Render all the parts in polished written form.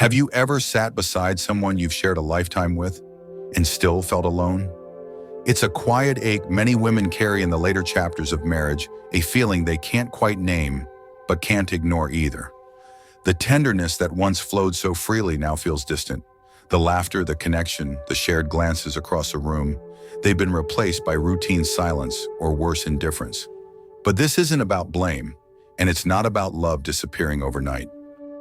Have you ever sat beside someone you've shared a lifetime with and still felt alone? It's a quiet ache many women carry in the later chapters of marriage, a feeling they can't quite name, but can't ignore either. The tenderness that once flowed so freely now feels distant. The laughter, the connection, the shared glances across a room, they've been replaced by routine silence or worse, indifference. But this isn't about blame, and it's not about love disappearing overnight.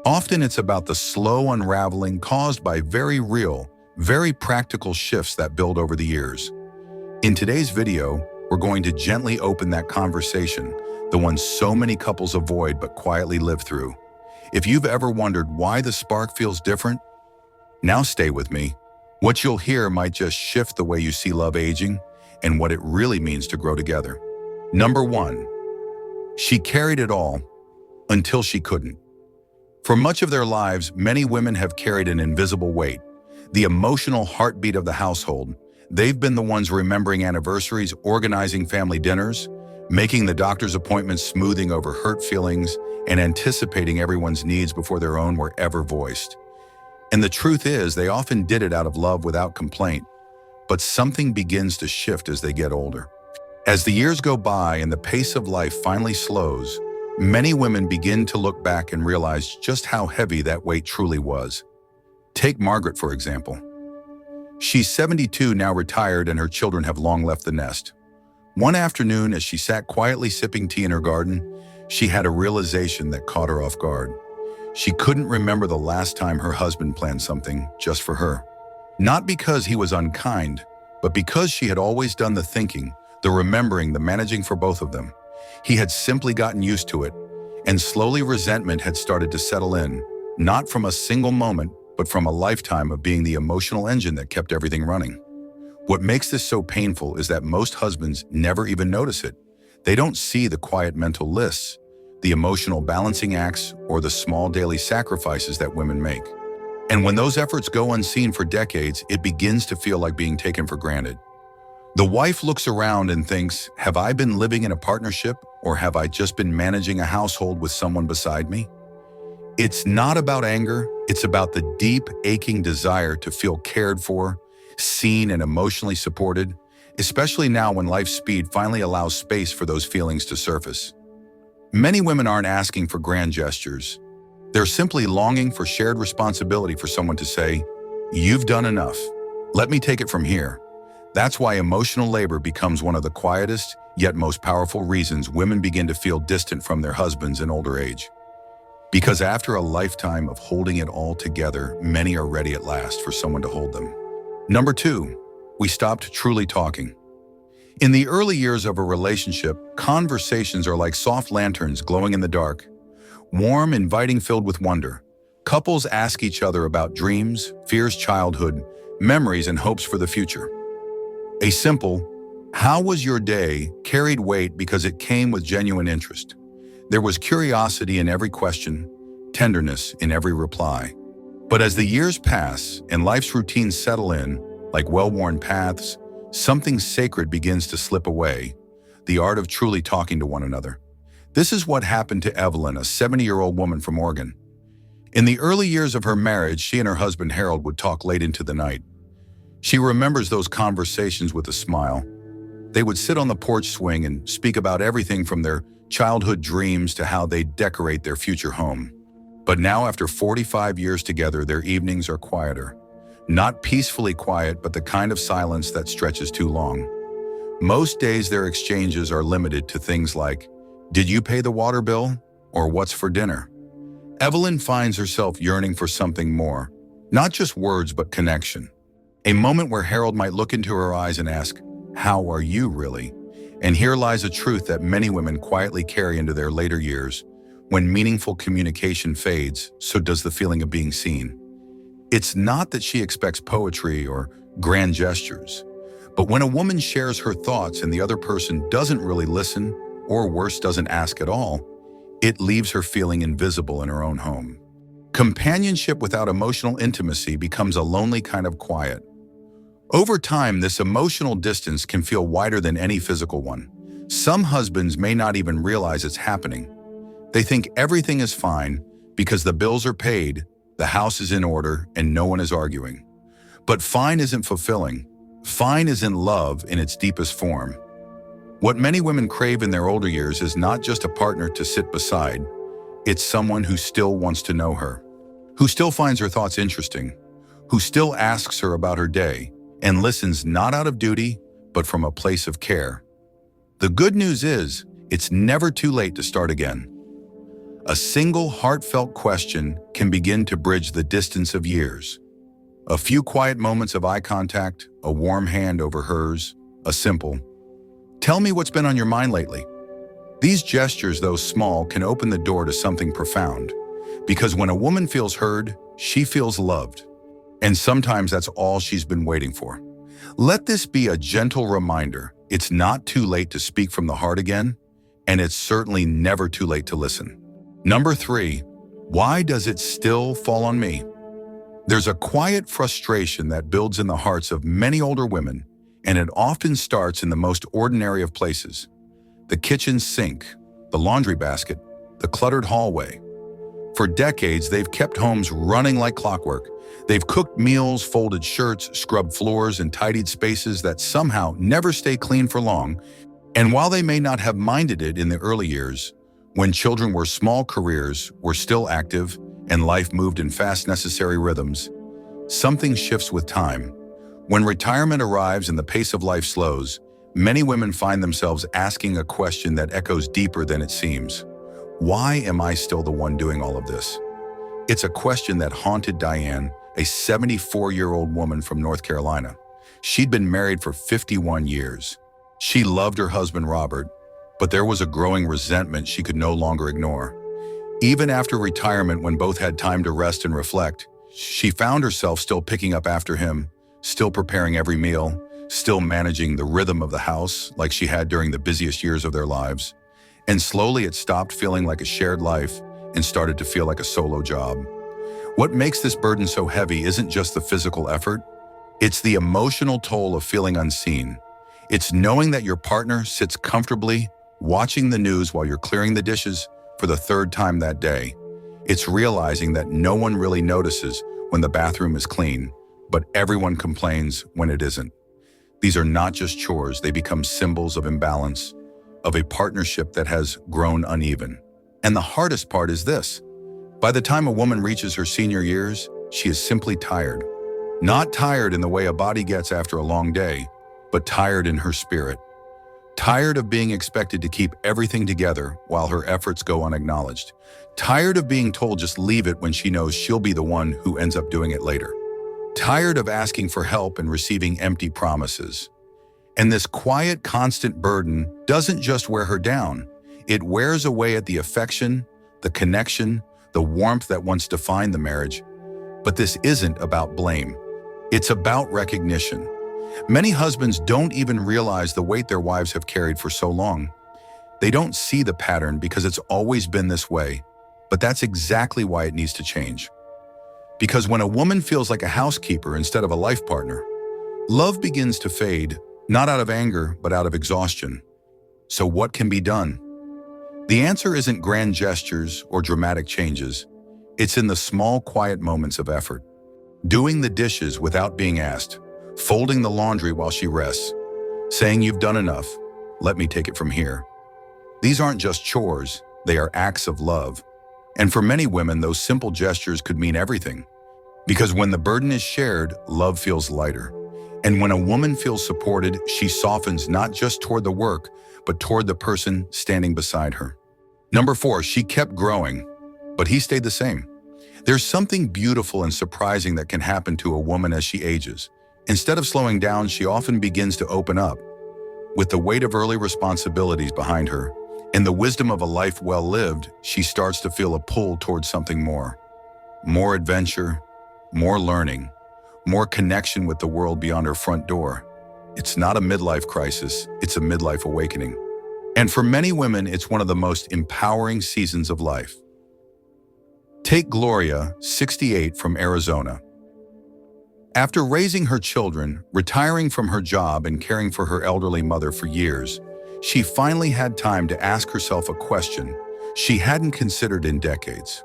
Often it's about the slow unraveling caused by very real, very practical shifts that build over the years. In today's video, we're going to gently open that conversation, the one so many couples avoid but quietly live through. If you've ever wondered why the spark feels different, now stay with me. What you'll hear might just shift the way you see love aging and what it really means to grow together. Number 1, she carried it all until she couldn't. For much of their lives, many women have carried an invisible weight, the emotional heartbeat of the household. They've been the ones remembering anniversaries, organizing family dinners, making the doctor's appointments, smoothing over hurt feelings, and anticipating everyone's needs before their own were ever voiced. And the truth is, they often did it out of love without complaint. But something begins to shift as they get older. As the years go by and the pace of life finally slows, many women begin to look back and realize just how heavy that weight truly was. Take Margaret, for example. She's 72, now retired, and her children have long left the nest. One afternoon, as she sat quietly sipping tea in her garden, she had a realization that caught her off guard. She couldn't remember the last time her husband planned something just for her. Not because he was unkind, but because she had always done the thinking, the remembering, the managing for both of them. He had simply gotten used to it, and slowly resentment had started to settle in, not from a single moment, but from a lifetime of being the emotional engine that kept everything running. What makes this so painful is that most husbands never even notice it. They don't see the quiet mental lists, the emotional balancing acts, or the small daily sacrifices that women make. And when those efforts go unseen for decades, it begins to feel like being taken for granted. The wife looks around and thinks, have I been living in a partnership, or have I just been managing a household with someone beside me? It's not about anger, it's about the deep, aching desire to feel cared for, seen, and emotionally supported, especially now when life's speed finally allows space for those feelings to surface. Many women aren't asking for grand gestures. They're simply longing for shared responsibility, for someone to say, you've done enough. Let me take it from here. That's why emotional labor becomes one of the quietest, yet most powerful reasons women begin to feel distant from their husbands in older age. Because after a lifetime of holding it all together, many are ready at last for someone to hold them. Number 2, we stopped truly talking. In the early years of a relationship, conversations are like soft lanterns glowing in the dark, warm, inviting, filled with wonder. Couples ask each other about dreams, fears, childhood, memories, and hopes for the future. A simple, "How was your day?" carried weight because it came with genuine interest. There was curiosity in every question, tenderness in every reply. But as the years pass and life's routines settle in, like well-worn paths, something sacred begins to slip away, the art of truly talking to one another. This is what happened to Evelyn, a 70-year-old woman from Oregon. In the early years of her marriage, she and her husband Harold would talk late into the night. She remembers those conversations with a smile. They would sit on the porch swing and speak about everything from their childhood dreams to how they'd decorate their future home. But now, after 45 years together, their evenings are quieter. Not peacefully quiet, but the kind of silence that stretches too long. Most days their exchanges are limited to things like, "Did you pay the water bill?" or "What's for dinner?" Evelyn finds herself yearning for something more, not just words, but connection. A moment where Harold might look into her eyes and ask, "How are you really?" And here lies a truth that many women quietly carry into their later years. When meaningful communication fades, so does the feeling of being seen. It's not that she expects poetry or grand gestures, but when a woman shares her thoughts and the other person doesn't really listen, or worse, doesn't ask at all, it leaves her feeling invisible in her own home. Companionship without emotional intimacy becomes a lonely kind of quiet. Over time, this emotional distance can feel wider than any physical one. Some husbands may not even realize it's happening. They think everything is fine because the bills are paid, the the house is in order, and no one is arguing. But fine isn't fulfilling. Fine isn't love in its deepest form. What many women crave in their older years is not just a partner to sit beside, it's someone who still wants to know her, who still finds her thoughts interesting, who still asks her about her day, and listens not out of duty, but from a place of care. The good news is, it's never too late to start again. A single heartfelt question can begin to bridge the distance of years. A few quiet moments of eye contact, a warm hand over hers, a simple, "Tell me what's been on your mind lately." These gestures, though small, can open the door to something profound. Because when a woman feels heard, she feels loved. And sometimes that's all she's been waiting for. Let this be a gentle reminder. It's not too late to speak from the heart again, and it's certainly never too late to listen. Number 3, why does it still fall on me? There's a quiet frustration that builds in the hearts of many older women, and it often starts in the most ordinary of places. The kitchen sink, the laundry basket, the cluttered hallway. For decades, they've kept homes running like clockwork. They've cooked meals, folded shirts, scrubbed floors, and tidied spaces that somehow never stay clean for long. And while they may not have minded it in the early years, when children were small, careers were still active, and life moved in fast, necessary rhythms, something shifts with time. When retirement arrives and the pace of life slows, many women find themselves asking a question that echoes deeper than it seems. Why am I still the one doing all of this? It's a question that haunted Diane, a 74-year-old woman from North Carolina. She'd been married for 51 years. She loved her husband, Robert, but there was a growing resentment she could no longer ignore. Even after retirement, when both had time to rest and reflect, she found herself still picking up after him, still preparing every meal, still managing the rhythm of the house like she had during the busiest years of their lives. And slowly it stopped feeling like a shared life and started to feel like a solo job. What makes this burden so heavy isn't just the physical effort, it's the emotional toll of feeling unseen. It's knowing that your partner sits comfortably, watching the news while you're clearing the dishes for the 3rd time that day. It's realizing that no one really notices when the bathroom is clean, but everyone complains when it isn't. These are not just chores, they become symbols of imbalance, of a partnership that has grown uneven. And the hardest part is this: by the time a woman reaches her senior years, she is simply tired. Not tired in the way a body gets after a long day, but tired in her spirit. Tired of being expected to keep everything together while her efforts go unacknowledged. Tired of being told just leave it when she knows she'll be the one who ends up doing it later. Tired of asking for help and receiving empty promises. And this quiet, constant burden doesn't just wear her down. It wears away at the affection, the connection, the warmth that once defined the marriage. But this isn't about blame. It's about recognition. Many husbands don't even realize the weight their wives have carried for so long. They don't see the pattern because it's always been this way, but that's exactly why it needs to change. Because when a woman feels like a housekeeper instead of a life partner, love begins to fade, not out of anger, but out of exhaustion. So what can be done? The answer isn't grand gestures or dramatic changes. It's in the small, quiet moments of effort. Doing the dishes without being asked, folding the laundry while she rests, saying you've done enough, let me take it from here. These aren't just chores, they are acts of love. And for many women, those simple gestures could mean everything. Because when the burden is shared, love feels lighter. And when a woman feels supported, she softens not just toward the work, but toward the person standing beside her. Number 4, she kept growing, but he stayed the same. There's something beautiful and surprising that can happen to a woman as she ages. Instead of slowing down, she often begins to open up. With the weight of early responsibilities behind her and the wisdom of a life well lived, she starts to feel a pull towards something more. More adventure, more learning, more connection with the world beyond her front door. It's not a midlife crisis, it's a midlife awakening. And for many women, it's one of the most empowering seasons of life. Take Gloria, 68, from Arizona. After raising her children, retiring from her job, and caring for her elderly mother for years, she finally had time to ask herself a question she hadn't considered in decades.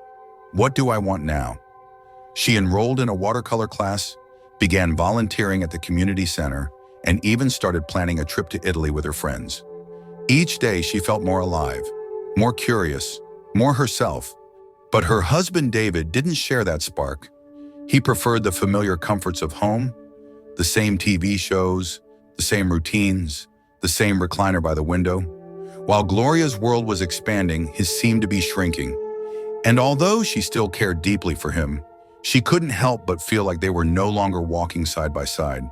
What do I want now? She enrolled in a watercolor class, began volunteering at the community center, and even started planning a trip to Italy with her friends. Each day she felt more alive, more curious, more herself. But her husband David didn't share that spark. He preferred the familiar comforts of home, the same TV shows, the same routines, the same recliner by the window. While Gloria's world was expanding, his seemed to be shrinking. And although she still cared deeply for him, she couldn't help but feel like they were no longer walking side by side.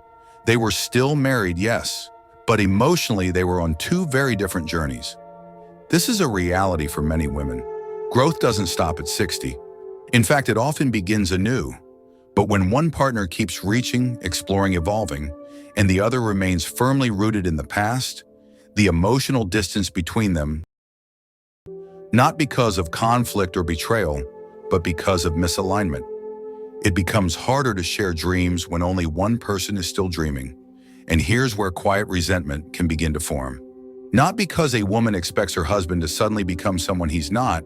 They were still married, yes, but emotionally they were on two very different journeys. This is a reality for many women. Growth doesn't stop at 60. In fact, it often begins anew. But when one partner keeps reaching, exploring, evolving, and the other remains firmly rooted in the past, the emotional distance between them, not because of conflict or betrayal, but because of misalignment. It becomes harder to share dreams when only one person is still dreaming. And here's where quiet resentment can begin to form. Not because a woman expects her husband to suddenly become someone he's not,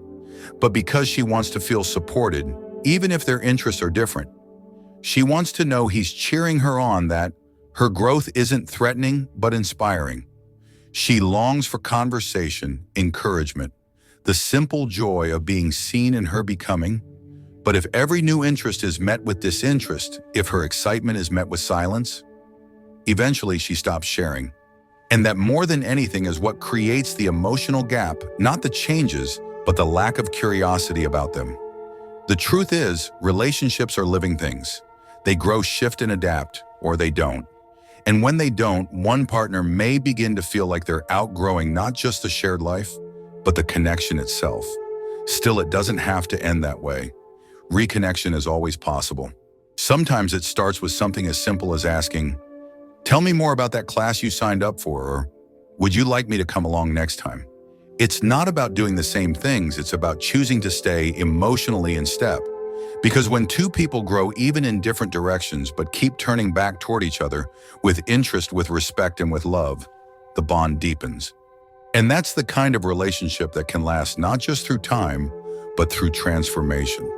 but because she wants to feel supported, even if their interests are different. She wants to know he's cheering her on, that her growth isn't threatening but inspiring. She longs for conversation, encouragement, the simple joy of being seen in her becoming. But if every new interest is met with disinterest, if her excitement is met with silence, eventually she stops sharing. And that more than anything is what creates the emotional gap, not the changes, but the lack of curiosity about them. The truth is, relationships are living things. They grow, shift, and adapt, or they don't. And when they don't, one partner may begin to feel like they're outgrowing not just the shared life, but the connection itself. Still, it doesn't have to end that way. Reconnection is always possible. Sometimes it starts with something as simple as asking, "Tell me more about that class you signed up for," or "Would you like me to come along next time?" It's not about doing the same things, it's about choosing to stay emotionally in step. Because when two people grow even in different directions but keep turning back toward each other with interest, with respect, and with love, the bond deepens. And that's the kind of relationship that can last not just through time, but through transformation.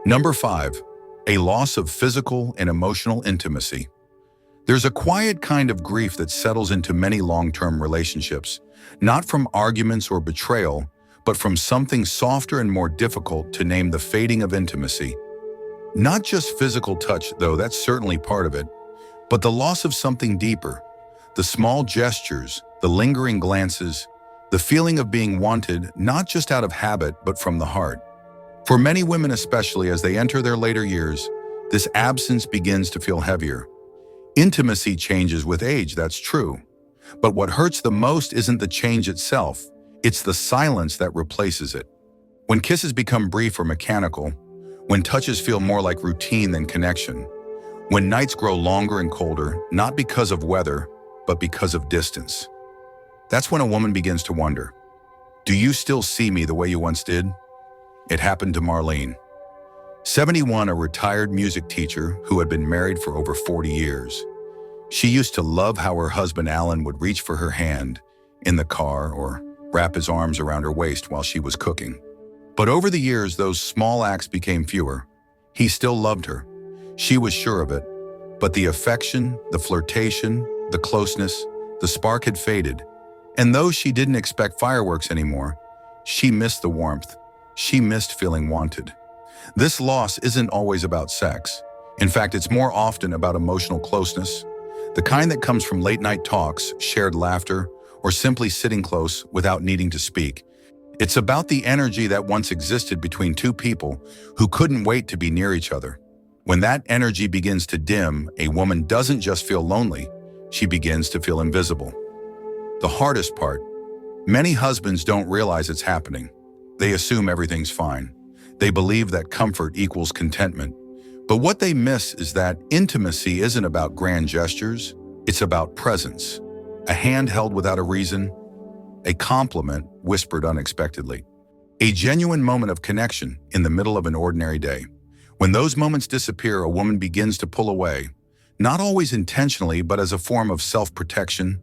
Number 5, a loss of physical and emotional intimacy. There's a quiet kind of grief that settles into many long-term relationships, not from arguments or betrayal, but from something softer and more difficult to name: the fading of intimacy. Not just physical touch, though that's certainly part of it, but the loss of something deeper. The small gestures, the lingering glances, the feeling of being wanted, not just out of habit, but from the heart. For many women, especially as they enter their later years, this absence begins to feel heavier. Intimacy changes with age, that's true. But what hurts the most isn't the change itself, it's the silence that replaces it. When kisses become brief or mechanical, when touches feel more like routine than connection, when nights grow longer and colder, not because of weather, but because of distance. That's when a woman begins to wonder, do you still see me the way you once did? It happened to Marlene. 71, a retired music teacher who had been married for over 40 years. She used to love how her husband Alan would reach for her hand in the car or wrap his arms around her waist while she was cooking. But over the years, those small acts became fewer. He still loved her. She was sure of it. But the affection, the flirtation, the closeness, the spark had faded. And though she didn't expect fireworks anymore, she missed the warmth. She missed feeling wanted. This loss isn't always about sex. In fact, it's more often about emotional closeness, the kind that comes from late-night talks, shared laughter, or simply sitting close without needing to speak. It's about the energy that once existed between two people who couldn't wait to be near each other. When that energy begins to dim, a woman doesn't just feel lonely, she begins to feel invisible. The hardest part, many husbands don't realize it's happening. They assume everything's fine. They believe that comfort equals contentment. But what they miss is that intimacy isn't about grand gestures, it's about presence. A hand held without a reason, a compliment whispered unexpectedly, a genuine moment of connection in the middle of an ordinary day. When those moments disappear, a woman begins to pull away, not always intentionally, but as a form of self-protection.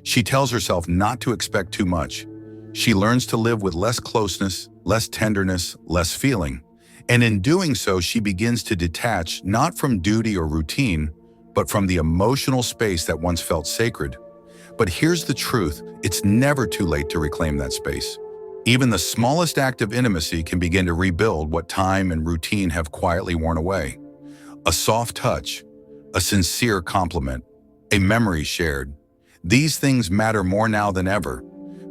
She tells herself not to expect too much. She learns to live with less closeness, less tenderness, less feeling. And in doing so, she begins to detach not from duty or routine, but from the emotional space that once felt sacred. But here's the truth, it's never too late to reclaim that space. Even the smallest act of intimacy can begin to rebuild what time and routine have quietly worn away. A soft touch, a sincere compliment, a memory shared. These things matter more now than ever,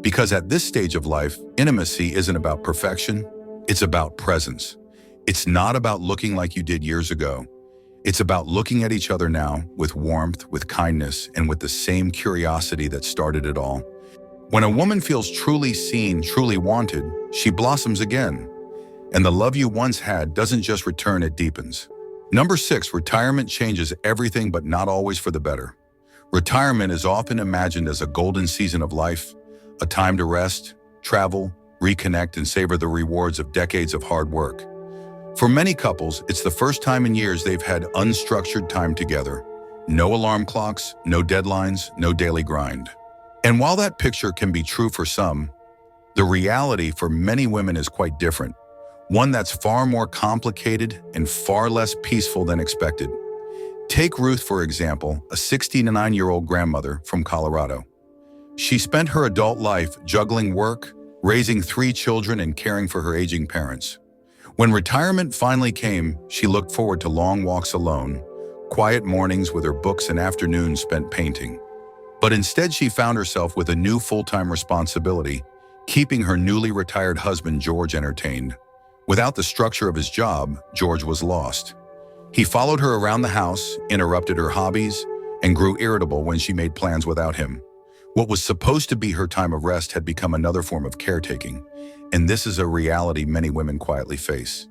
because at this stage of life, intimacy isn't about perfection, it's about presence. It's not about looking like you did years ago. It's about looking at each other now with warmth, with kindness, and with the same curiosity that started it all. When a woman feels truly seen, truly wanted, she blossoms again. And the love you once had doesn't just return, it deepens. Number 6, retirement changes everything, but not always for the better. Retirement is often imagined as a golden season of life, a time to rest, travel, reconnect, and savor the rewards of decades of hard work. For many couples, it's the first time in years they've had unstructured time together. No alarm clocks, no deadlines, no daily grind. And while that picture can be true for some, the reality for many women is quite different. One that's far more complicated and far less peaceful than expected. Take Ruth, for example, a 69-year-old grandmother from Colorado. She spent her adult life juggling work, raising 3 children, and caring for her aging parents. When retirement finally came, she looked forward to long walks alone, quiet mornings with her books, and afternoons spent painting. But instead, she found herself with a new full-time responsibility, keeping her newly retired husband, George, entertained. Without the structure of his job, George was lost. He followed her around the house, interrupted her hobbies, and grew irritable when she made plans without him. What was supposed to be her time of rest had become another form of caretaking, and this is a reality many women quietly face.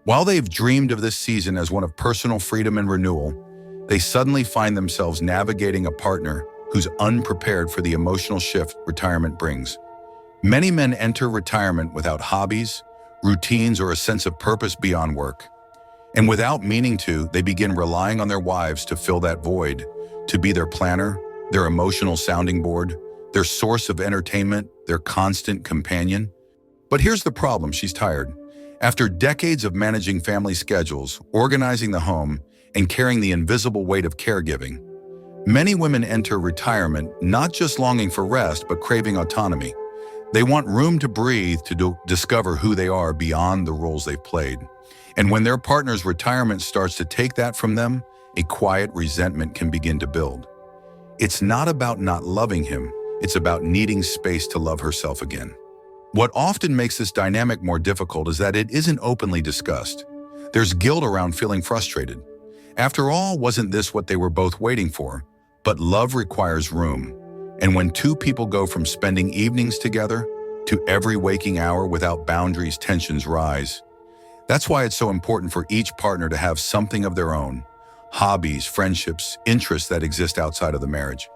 While they've dreamed of this season as one of personal freedom and renewal, they suddenly find themselves navigating a partner who's unprepared for the emotional shift retirement brings. Many men enter retirement without hobbies, routines, or a sense of purpose beyond work. And without meaning to, they begin relying on their wives to fill that void, to be their planner, their emotional sounding board, their source of entertainment, their constant companion. But here's the problem, she's tired. After decades of managing family schedules, organizing the home, and carrying the invisible weight of caregiving, many women enter retirement not just longing for rest, but craving autonomy. They want room to breathe, to discover who they are beyond the roles they've played. And when their partner's retirement starts to take that from them, a quiet resentment can begin to build. It's not about not loving him, it's about needing space to love herself again. What often makes this dynamic more difficult is that it isn't openly discussed. There's guilt around feeling frustrated. After all, wasn't this what they were both waiting for? But love requires room. And when 2 people go from spending evenings together to every waking hour without boundaries, tensions rise. That's why it's so important for each partner to have something of their own, hobbies, friendships, interests that exist outside of the marriage.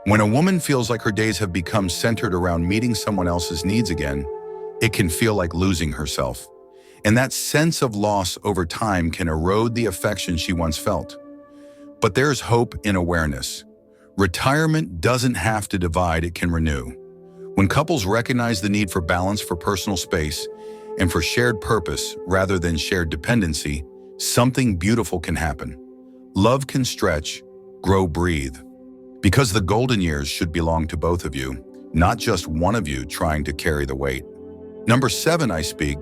When a woman feels like her days have become centered around meeting someone else's needs again, it can feel like losing herself. And that sense of loss over time can erode the affection she once felt. But there's hope in awareness. Retirement doesn't have to divide, it can renew. When couples recognize the need for balance, for personal space, and for shared purpose rather than shared dependency, something beautiful can happen. Love can stretch, grow, breathe. Because the golden years should belong to both of you, not just one of you trying to carry the weight. Number 7, I speak,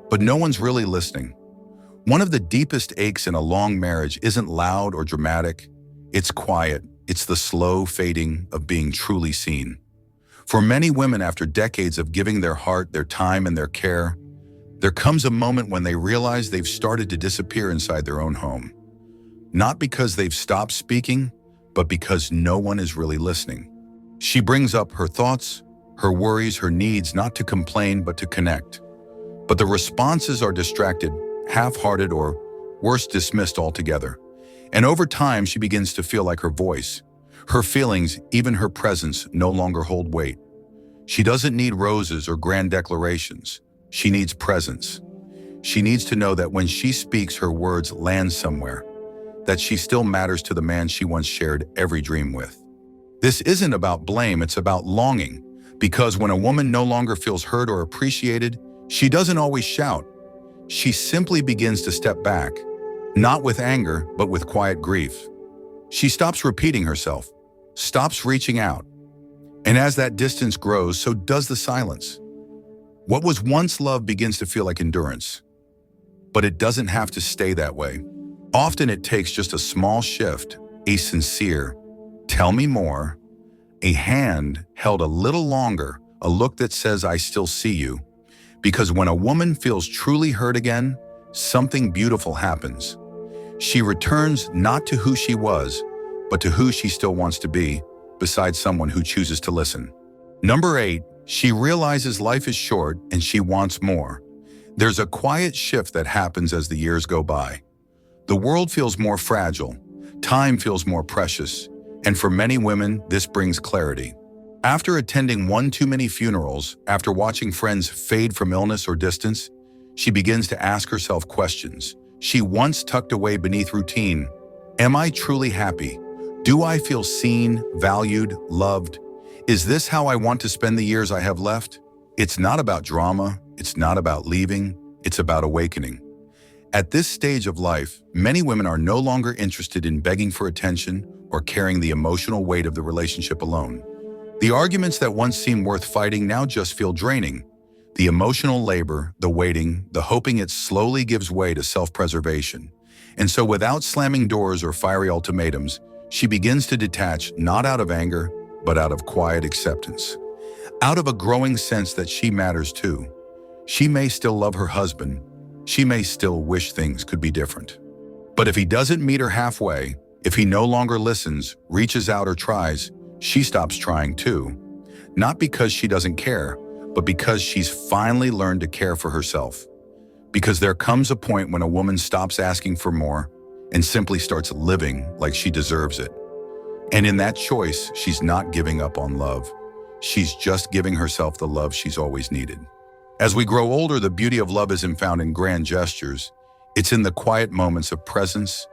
but no one's really listening. One of the deepest aches in a long marriage isn't loud or dramatic. It's quiet. It's the slow fading of being truly seen. For many women, after decades of giving their heart, their time, and their care, there comes a moment when they realize they've started to disappear inside their own home. Not because they've stopped speaking, but because no one is really listening. She brings up her thoughts, her worries, her needs, not to complain, but to connect. But the responses are distracted, half-hearted, or worse, dismissed altogether. And over time, she begins to feel like her voice, her feelings, even her presence no longer hold weight. She doesn't need roses or grand declarations. She needs presence. She needs to know that when she speaks, her words land somewhere, that she still matters to the man she once shared every dream with. This isn't about blame, it's about longing, because when a woman no longer feels heard or appreciated, she doesn't always shout. she simply begins to step back, not with anger, but with quiet grief. She stops repeating herself, stops reaching out. And as that distance grows, so does the silence. What was once love begins to feel like endurance. But it doesn't have to stay that way. Often it takes just a small shift, a sincere, "Tell me more," a hand held a little longer, a look that says, "I still see you." Because when a woman feels truly heard again, something beautiful happens. She returns not to who she was, but to who she still wants to be, beside someone who chooses to listen. Number 8, she realizes life is short and she wants more. There's a quiet shift that happens as the years go by. The world feels more fragile, time feels more precious, and for many women, this brings clarity. After attending one too many funerals, after watching friends fade from illness or distance, she begins to ask herself questions she once tucked away beneath routine. Am I truly happy? Do I feel seen, valued, loved? Is this how I want to spend the years I have left? It's not about drama, it's not about leaving, it's about awakening. At this stage of life, many women are no longer interested in begging for attention or carrying the emotional weight of the relationship alone. The arguments that once seemed worth fighting now just feel draining. The emotional labor, the waiting, the hoping it slowly gives way to self-preservation. And so without slamming doors or fiery ultimatums, she begins to detach not out of anger, but out of quiet acceptance. Out of a growing sense that she matters too. She may still love her husband. She may still wish things could be different. But if he doesn't meet her halfway, if he no longer listens, reaches out or tries, she stops trying too. Not because she doesn't care, but because she's finally learned to care for herself. Because there comes a point when a woman stops asking for more and simply starts living like she deserves it. And in that choice, she's not giving up on love. She's just giving herself the love she's always needed. As we grow older, the beauty of love isn't found in grand gestures. It's in the quiet moments of presence,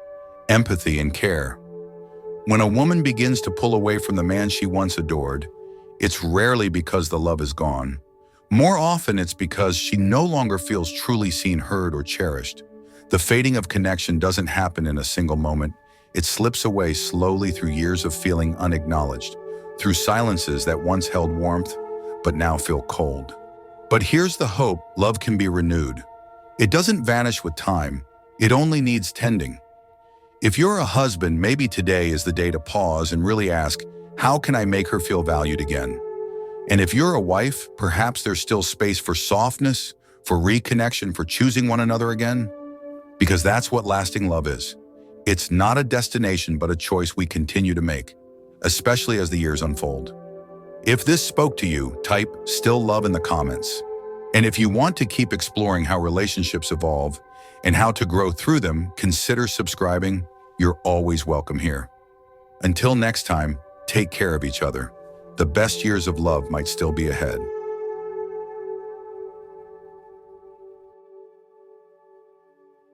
empathy, and care. When a woman begins to pull away from the man she once adored, it's rarely because the love is gone. More often, it's because she no longer feels truly seen, heard, or cherished. The fading of connection doesn't happen in a single moment. It slips away slowly through years of feeling unacknowledged, through silences that once held warmth, but now feel cold. But here's the hope: love can be renewed. It doesn't vanish with time. It only needs tending. If you're a husband, maybe today is the day to pause and really ask, how can I make her feel valued again? And if you're a wife, perhaps there's still space for softness, for reconnection, for choosing one another again. Because that's what lasting love is. It's not a destination, but a choice we continue to make, especially as the years unfold. If this spoke to you, type "still love" in the comments. And if you want to keep exploring how relationships evolve and how to grow through them, consider subscribing. You're always welcome here. Until next time, take care of each other. The best years of love might still be ahead.